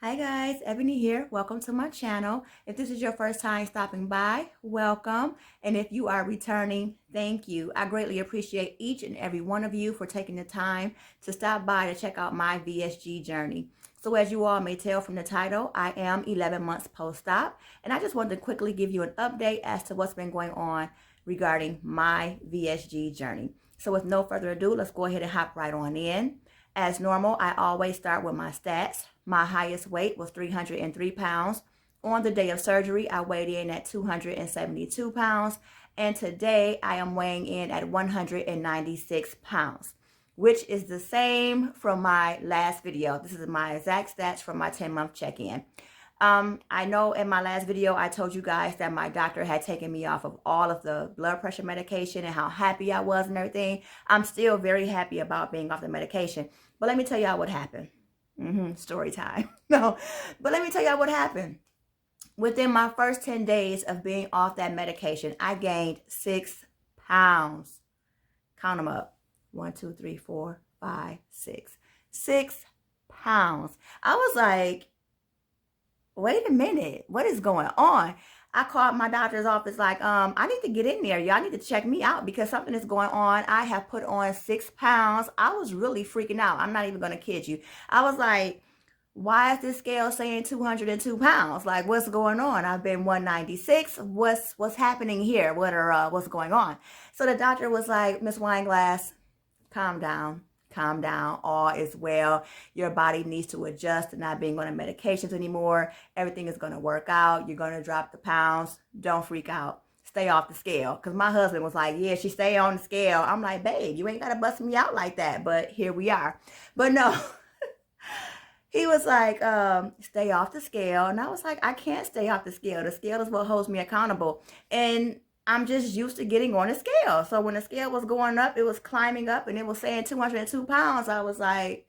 Hi guys, Ebony here. Welcome to my channel. If this is your first time stopping by, welcome. And if you are returning, thank you. I greatly appreciate each and every one of you for taking the time to stop by to check out my VSG journey. So as you all may tell from the title, I am 11 months post-op, and I just wanted to quickly give you an update as to what's been going on regarding my VSG journey. So with no further ado, let's go ahead and hop right on in. As normal, I always start with my stats. My highest weight was 303 pounds. On the day of surgery, I weighed in at 272 pounds. And today, I am weighing in at 196 pounds, which is the same from my last video. This is my exact stats from my 10-month check-in. I know in my last video, I told you guys that my doctor had taken me off of all of the blood pressure medication and how happy I was and everything. I'm still very happy about being off the medication. But let me tell y'all what happened. Story time. No, but let me tell y'all what happened. Within my first 10 days of being off that medication, I gained 6 pounds. Count them up. 1, 2, 3, 4, 5, 6. 6 pounds. I was like, wait a minute, what is going on? I called my doctor's office like, I need to get in there. Y'all need to check me out because something is going on. I have put on 6 pounds. I was really freaking out. I'm not even going to kid you. I was like, why is this scale saying 202 pounds? Like, what's going on? I've been 196. What's happening here? What's going on? So the doctor was like, Miss Wineglass, calm down. Calm down. All is well. Your body needs to adjust to not being on the medications anymore. Everything is going to work out. You're going to drop the pounds. Don't freak out. Stay off the scale. Because my husband was like, yeah, she stay on the scale. I'm like, babe, you ain't got to bust me out like that. But here we are. But no. He was like, stay off the scale. And I was like, I can't stay off the scale. The scale is what holds me accountable. And I'm just used to getting on a scale. So when the scale was going up, it was climbing up and it was saying 202 pounds. I was like,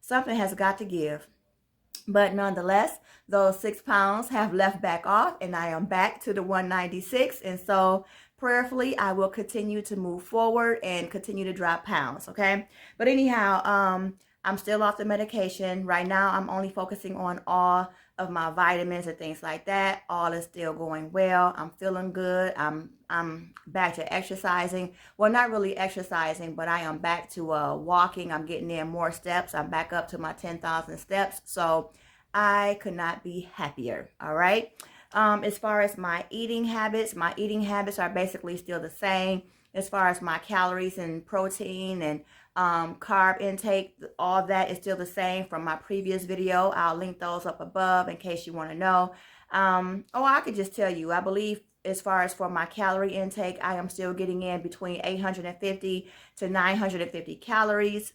something has got to give. But nonetheless, those 6 pounds have left back off and I am back to the 196. And so prayerfully, I will continue to move forward and continue to drop pounds. Okay. But anyhow, I'm still off the medication. Right now, I'm only focusing on all of my vitamins and things like that. All is still going well. I'm feeling good. I'm back to exercising. Well, not really exercising, but I am back to walking. I'm getting in more steps. I'm back up to my 10,000 steps. So I could not be happier. All right. As far as my eating habits are basically still the same. As far as my calories and protein and carb intake, all that is still the same from my previous video. I'll link those up above in case you want to know. I could just tell you, I believe as far as for my calorie intake, I am still getting in between 850 to 950 calories.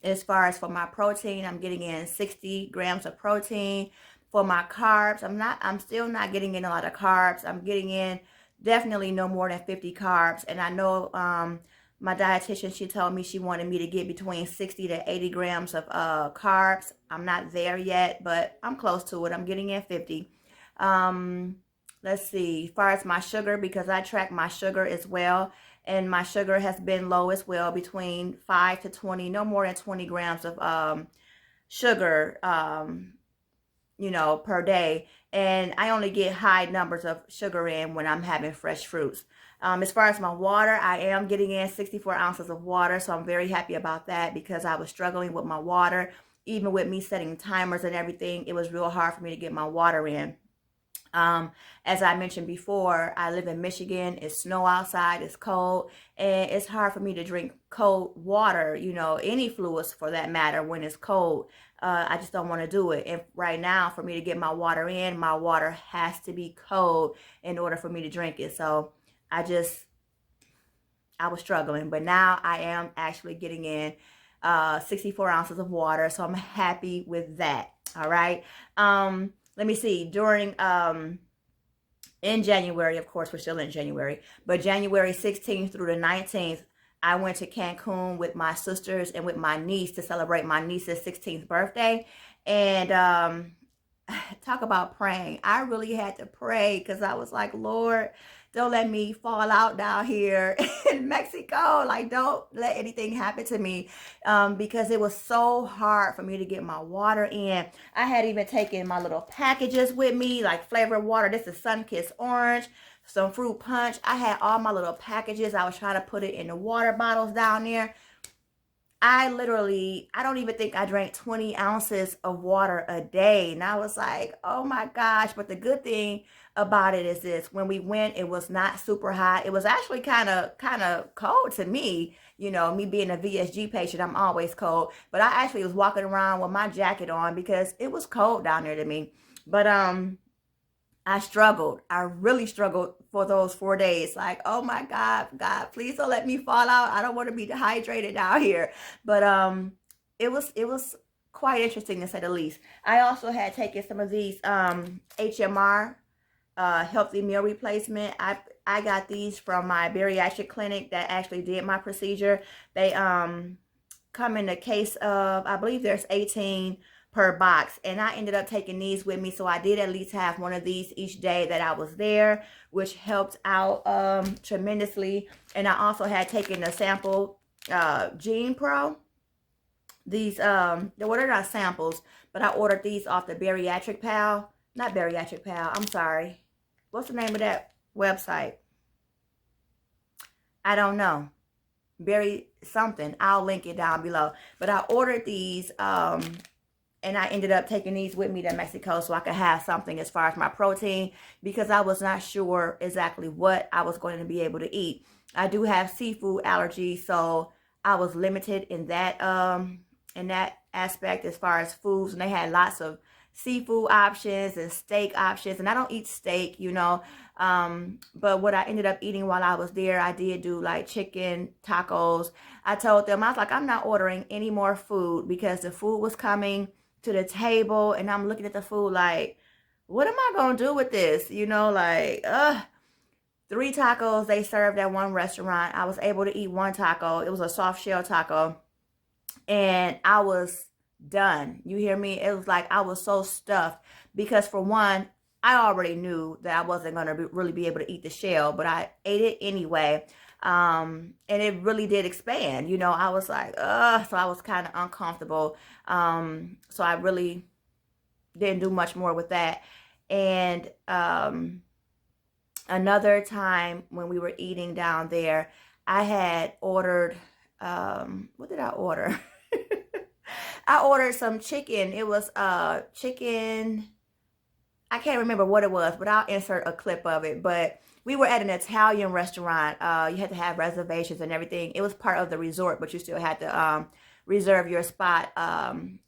As far as for my protein, I'm getting in 60 grams of protein. For my carbs, I'm still not getting in a lot of carbs. I'm getting in definitely no more than 50 carbs. And I know my dietitian, she told me she wanted me to get between 60 to 80 grams of carbs. I'm not there yet, but I'm close to it. I'm getting in 50. Let's see. As far as my sugar, because I track my sugar as well, and my sugar has been low as well, between 5 to 20, no more than 20 grams of sugar, per day. And I only get high numbers of sugar in when I'm having fresh fruits. As far as my water, I am getting in 64 ounces of water. So I'm very happy about that because I was struggling with my water. Even with me setting timers and everything, it was real hard for me to get my water in. As I mentioned before, I live in Michigan. It's snow outside, it's cold, and it's hard for me to drink cold water, any fluids for that matter when it's cold. I just don't want to do it. And right now, for me to get my water in, my water has to be cold in order for me to drink it. So I was struggling, but now I am actually getting in 64 ounces of water. So I'm happy with that. All right. Let me see. During in January, of course, we're still in January, but January 16th through the 19th, I went to Cancun with my sisters and with my niece to celebrate my niece's 16th birthday. And talk about praying. I really had to pray because I was like, Lord, Don't let me fall out down here in Mexico. Like, don't let anything happen to me, because it was so hard for me to get my water in. I had even taken my little packages with me, like flavored water. This is Sunkissed Orange, some fruit punch. I had all my little packages. I was trying to put it in the water bottles down there. I don't even think I drank 20 ounces of water a day. And I was like, oh my gosh. But the good thing about it is this: when we went, it was not super hot. It was actually kind of cold to me. You know, me being a VSG patient, I'm always cold. But I actually was walking around with my jacket on because it was cold down there to me. But I struggled. I really struggled for those 4 days. Like, oh my God, God, please don't let me fall out. I don't want to be dehydrated out here. But it was quite interesting to say the least. I also had taken some of these HMR healthy meal replacement. I got these from my bariatric clinic that actually did my procedure. They come in a case of, I believe there's 18 per box, and I ended up taking these with me, so I did at least have one of these each day that I was there, which helped out tremendously. And I also had taken a sample Gene Pro. These they were not samples, but I ordered these off the Bariatric Pal. Not Bariatric Pal, I'm sorry, what's the name of that website? I don't know. Berry something. I'll link it down below. But I ordered these and I ended up taking these with me to Mexico so I could have something as far as my protein, because I was not sure exactly what I was going to be able to eat. I do have seafood allergies, so I was limited in that aspect as far as foods. And they had lots of seafood options and steak options, and I don't eat steak, you know. But what I ended up eating while I was there, I did do like chicken tacos. I told them, I was like, I'm not ordering any more food, because the food was coming to the table and I'm looking at the food like, what am I gonna do with this? You know, like 3 tacos they served at one restaurant. I was able to eat 1 taco. It was a soft shell taco, and I was done. You hear me? It was like I was so stuffed, because for one, I already knew that I wasn't going to really be able to eat the shell, but I ate it anyway. And it really did expand. You know, I was like, ugh. So I was kind of uncomfortable. So I really didn't do much more with that. And another time when we were eating down there, I had ordered, what did I order? I ordered some chicken. It was chicken, I can't remember what it was, but I'll insert a clip of it. But we were at an Italian restaurant. You had to have reservations and everything. It was part of the resort, but you still had to reserve your spot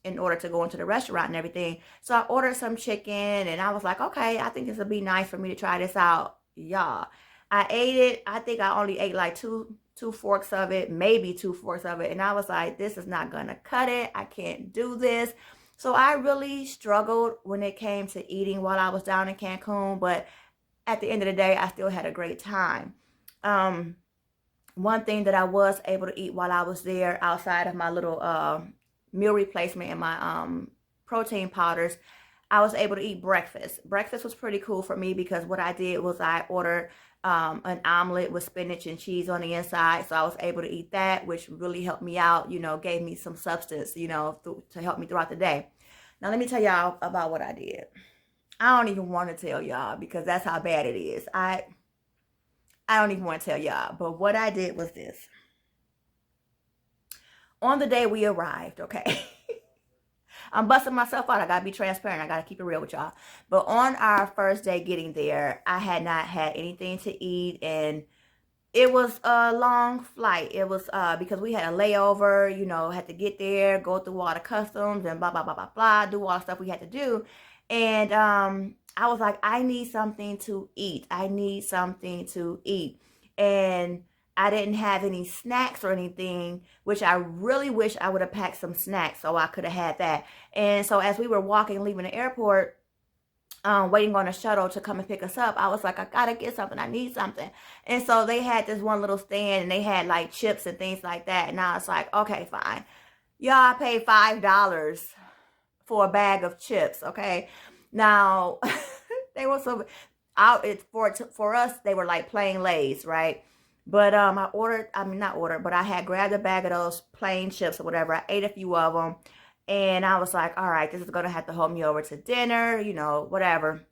in order to go into the restaurant and everything. So I ordered some chicken, and I was like, okay, I think this would be nice for me to try this out. Yeah, I ate it. I think I only ate like two forks of it, maybe 2 forks of it. And I was like, this is not going to cut it. I can't do this. So I really struggled when it came to eating while I was down in Cancun, but at the end of the day, I still had a great time. One thing that I was able to eat while I was there, outside of my little meal replacement and my protein powders, I was able to eat breakfast. Breakfast was pretty cool for me, because what I did was I ordered an omelet with spinach and cheese on the inside. So I was able to eat that, which really helped me out, you know, gave me some substance, you know, to help me throughout the day. Now, let me tell y'all about what I did. I don't even want to tell y'all, because that's how bad it is. I don't even want to tell y'all. But what I did was this. On the day we arrived, okay, I'm busting myself out. I got to be transparent. I got to keep it real with y'all. But on our first day getting there, I had not had anything to eat, and it was a long flight. It was because we had a layover, you know, had to get there, go through all the customs and blah, blah, blah, blah, blah, do all the stuff we had to do. And I was like, I need something to eat. I need something to eat. And I didn't have any snacks or anything, which I really wish I would have packed some snacks so I could have had that. And so as we were walking, leaving the airport, waiting on a shuttle to come and pick us up, I was like, I gotta get something. I need something. And so they had this one little stand, and they had like chips and things like that. And I was like, okay, fine. Y'all, I paid $5 for a bag of chips, okay? Now, they were so... For us, they were like plain Lays, right? But I ordered, I mean not ordered, but I had grabbed a bag of those plain chips or whatever. I ate a few of them, and I was like, all right, this is gonna have to hold me over to dinner, you know, whatever.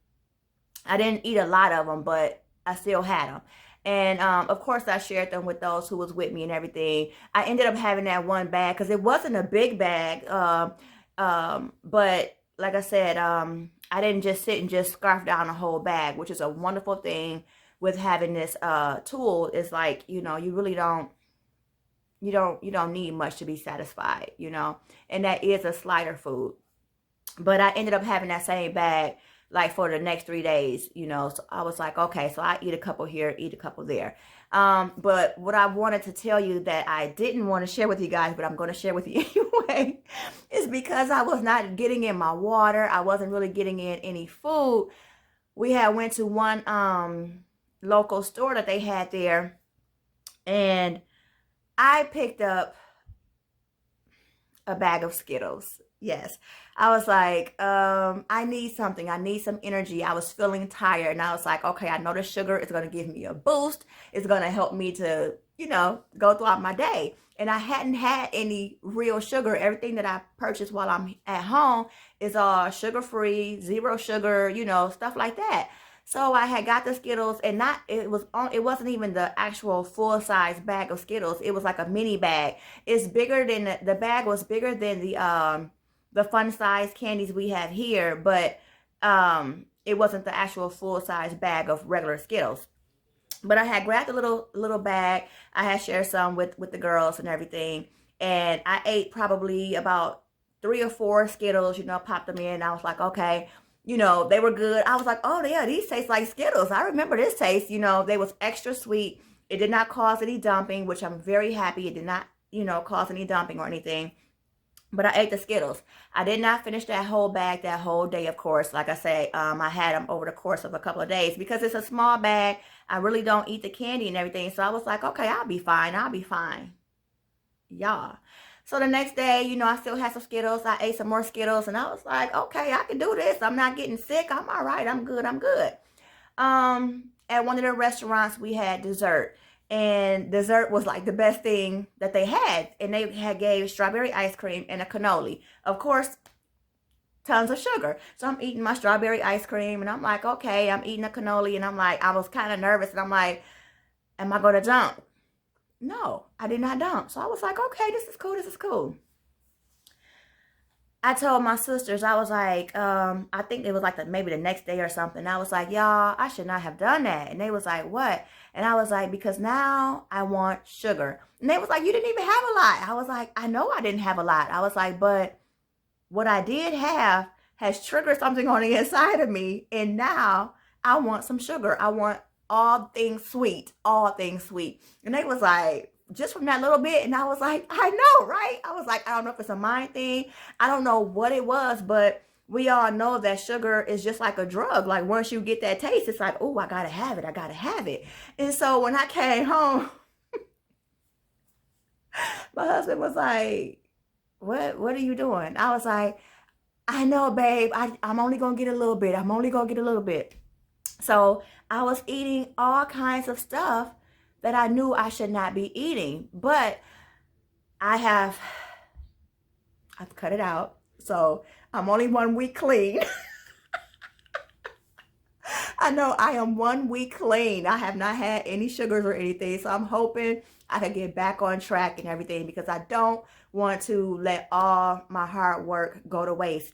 I didn't eat a lot of them, but I still had them. And of course, I shared them with those who was with me and everything. I ended up having that one bag because it wasn't a big bag. But like I said, I didn't just sit and just scarf down a whole bag, which is a wonderful thing with having this tool. It's like, you know, you really don't, you don't need much to be satisfied, you know. And that is a slider food. But I ended up having that same bag like for the next 3 days, you know. So I was like, okay, so I eat a couple here, eat a couple there. But what I wanted to tell you that I didn't want to share with you guys, but I'm going to share with you anyway, is because I was not getting in my water. I wasn't really getting in any food. We had went to one local store that they had there, and I picked up a bag of Skittles. Yes. I was like, I need something. I need some energy. I was feeling tired, and I was like, okay, I know the sugar is going to give me a boost. It's going to help me to, you know, go throughout my day. And I hadn't had any real sugar. Everything that I purchased while I'm at home is all sugar-free, zero sugar, you know, stuff like that. So I had got the Skittles, and it wasn't even the actual full-size bag of Skittles. It was like a mini bag. It's bigger than the bag was bigger than the fun size candies we have here, but it wasn't the actual full-size bag of regular Skittles. But I had grabbed a little bag. I had shared some with the girls and everything, and I ate probably about 3 or 4 Skittles, you know, popped them in. I was like, okay, you know, they were good. I was like, oh yeah, these taste like Skittles. I remember this taste, you know, they was extra sweet. It did not cause any dumping, which I'm very happy. It did not, you know, cause any dumping or anything. But I ate the Skittles. I did not finish that whole bag that whole day, of course. Like I say, I had them over the course of a couple of days because it's a small bag. I really don't eat the candy and everything. So I was like, okay, I'll be fine. I'll be fine. Yeah. So the next day, you know, I still had some Skittles. I ate some more Skittles, and I was like, okay, I can do this. I'm not getting sick. I'm all right. I'm good. I'm good. At one of the restaurants, we had dessert. And dessert was like the best thing that they had. And they had gave strawberry ice cream and a cannoli. Of course, tons of sugar. So I'm eating my strawberry ice cream, and I'm like, okay, I'm eating a cannoli, and I'm like, I was kind of nervous, and I'm like, am I going to jump? No, I did not dump. So I was like, okay, this is cool. This is cool. I told my sisters, I was like, I think it was like maybe the next day or something. I was like, y'all, I should not have done that. And they was like, what? And I was like, because now I want sugar. And they was like, you didn't even have a lot. I was like, I know I didn't have a lot. I was like, but what I did have has triggered something on the inside of me. And now I want some sugar. I want all things sweet, all things sweet. And they was like, just from that little bit. And I was like, I know, right? I was like, I don't know if it's a mind thing. I don't know what it was, but we all know that sugar is just like a drug. Like once you get that taste, it's like, oh, I gotta have it. I gotta have it. And so when I came home, my husband was like, what are you doing? I was like, I know, babe. I'm only gonna get a little bit. I'm only gonna get a little bit. So I was eating all kinds of stuff that I knew I should not be eating, but I've cut it out. So I'm only 1 week clean. I know I am 1 week clean. I have not had any sugars or anything. So I'm hoping I can get back on track and everything, because I don't want to let all my hard work go to waste.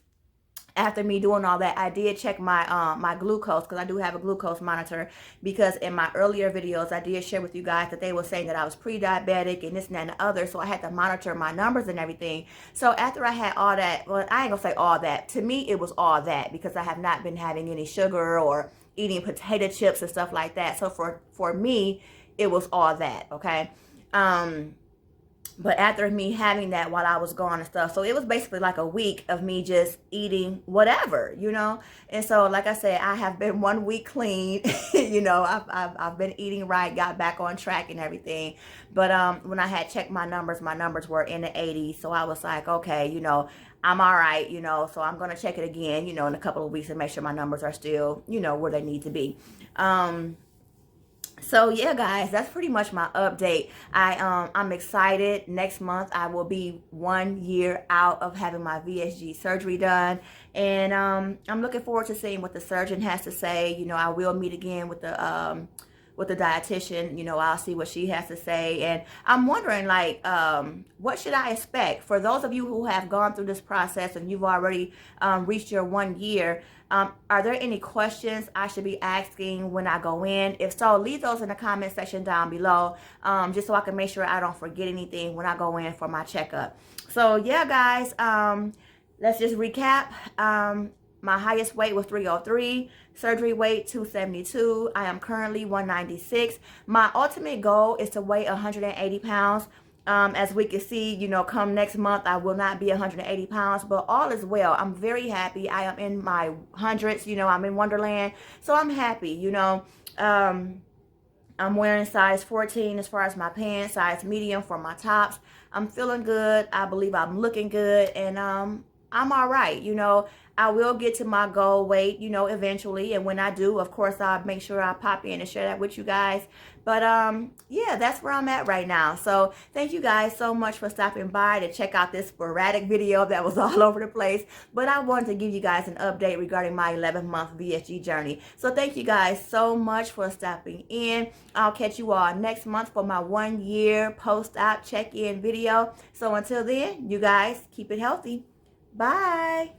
After me doing all that, I did check my my glucose, because I do have a glucose monitor, because in my earlier videos I did share with you guys that they were saying that I was pre-diabetic and this and that and the other, so I had to monitor my numbers and everything. So after I had all that, well, I ain't gonna say all that, to me it was all that, because I have not been having any sugar or eating potato chips and stuff like that. So for me it was all that, okay. But after me having that while I was gone and stuff, so it was basically like a week of me just eating whatever, you know. And so, like I said, I have been 1 week clean. You know, I've been eating right, got back on track and everything. But when I had checked my numbers were in the 80s. So I was like, okay, you know, I'm all right, you know. So I'm gonna check it again, you know, in a couple of weeks and make sure my numbers are still, you know, where they need to be. So yeah, guys, that's pretty much my update. I'm excited. Next month I will be 1 year out of having my VSG surgery done, and I'm looking forward to seeing what the surgeon has to say. You know, I will meet again with the dietitian. You know, I'll see what she has to say, and I'm wondering, like, what should I expect for those of you who have gone through this process and you've already reached your 1 year. Are there any questions I should be asking when I go in? If so, leave those in the comment section down below, just so I can make sure I don't forget anything when I go in for my checkup. So yeah, guys, let's just recap. My highest weight was 303, surgery weight 272. I am currently 196. My ultimate goal is to weigh 180 pounds. As we can see, you know, come next month, I will not be 180 pounds, but all is well. I'm very happy. I am in my hundreds, you know, I'm in Wonderland. So I'm happy, you know. I'm wearing size 14 as far as my pants, size medium for my tops. I'm feeling good. I believe I'm looking good, and I'm all right, you know. I will get to my goal weight, you know, eventually. And when I do, of course, I'll make sure I pop in and share that with you guys. But yeah, that's where I'm at right now. So thank you guys so much for stopping by to check out this sporadic video that was all over the place. But I wanted to give you guys an update regarding my 11-month VSG journey. So thank you guys so much for stopping in. I'll catch you all next month for my 1 year post-op check-in video. So until then, you guys keep it healthy. Bye.